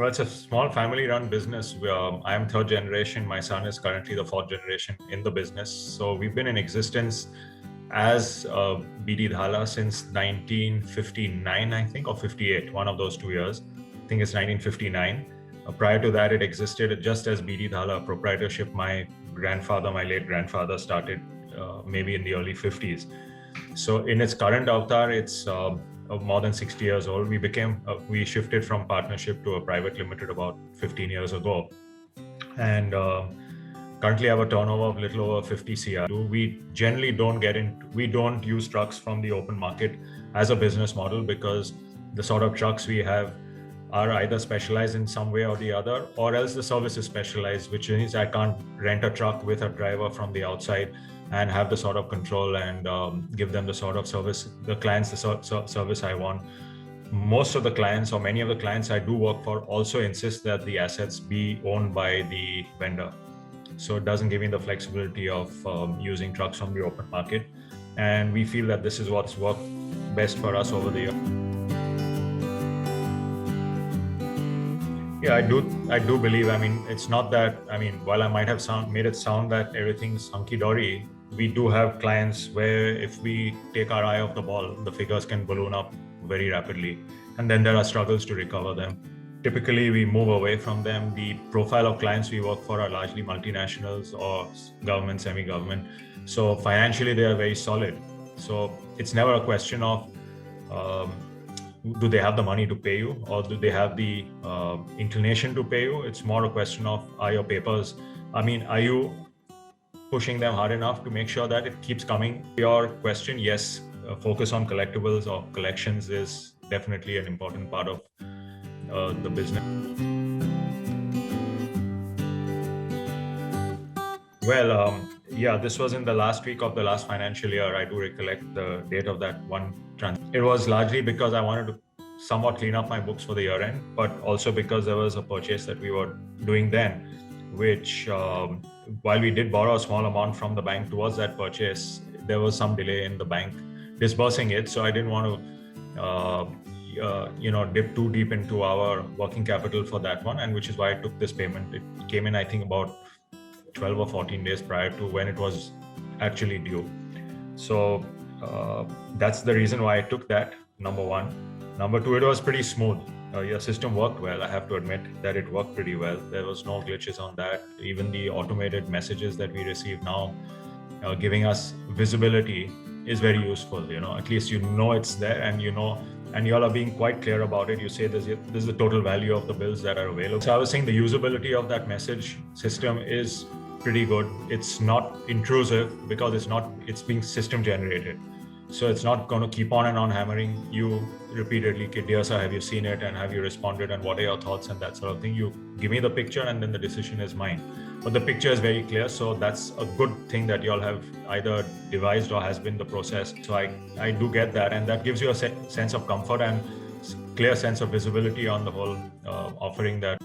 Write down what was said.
Well, it's a small family-run business. I am third generation. My son is currently the fourth generation in the business. So we've been in existence as BD Dhala since 1959, I think, or 58, one of those 2 years. I think it's 1959. Prior to that, it existed just as BD Dhala proprietorship. My late grandfather, started maybe in the early 50s. So in its current avatar, it's more than 60 years old. We shifted from partnership to a private limited about 15 years ago, and currently have a turnover of little over 50 CR. We generally we don't use trucks from the open market as a business model, because the sort of trucks we have are either specialized in some way or the other, or else the service is specialized, which means I can't rent a truck with a driver from the outside and have the sort of control and give them the sort of service, the clients, the service I want. Most of the clients, or many of the clients I do work for, also insist that the assets be owned by the vendor. So it doesn't give me the flexibility of using trucks from the open market. And we feel that this is what's worked best for us over the year. Yeah, I do believe, it's not that, while I might have made it sound that everything's hunky-dory, we do have clients where if we take our eye off the ball, the figures can balloon up very rapidly. And then there are struggles to recover them. Typically, we move away from them. The profile of clients we work for are largely multinationals or government, semi-government. So financially, they are very solid. So it's never a question of do they have the money to pay you, or do they have the inclination to pay you? It's more a question of, are your papers, are you pushing them hard enough to make sure that it keeps coming? Your question, yes, focus on collectibles or collections is definitely an important part of the business. Well, yeah, this was in the last week of the last financial year. I do recollect the date of that one transaction. It was largely because I wanted to somewhat clean up my books for the year end, but also because there was a purchase that we were doing then, which while we did borrow a small amount from the bank towards that purchase, there was some delay in the bank disbursing it. So I didn't want to dip too deep into our working capital for that one, and which is why I took this payment. It came in, I think, about 12 or 14 days prior to when it was actually due. So that's the reason why I took that, number one. Number two, it was pretty smooth. Your system worked well. I have to admit that it worked pretty well. There was no glitches on that. Even the automated messages that we receive now, giving us visibility, is very useful. At least it's there, and and you all are being quite clear about it. You say this is the total value of the bills that are available. So I was saying the usability of that message system is pretty good. It's not intrusive because it's being system generated. So it's not going to keep on and on hammering you repeatedly. Dear sir, have you seen it, and have you responded, and what are your thoughts, and that sort of thing. You give me the picture, and then the decision is mine. But the picture is very clear, so that's a good thing that you all have either devised or has been the process. So I do get that, and that gives you a sense of comfort and clear sense of visibility on the whole offering that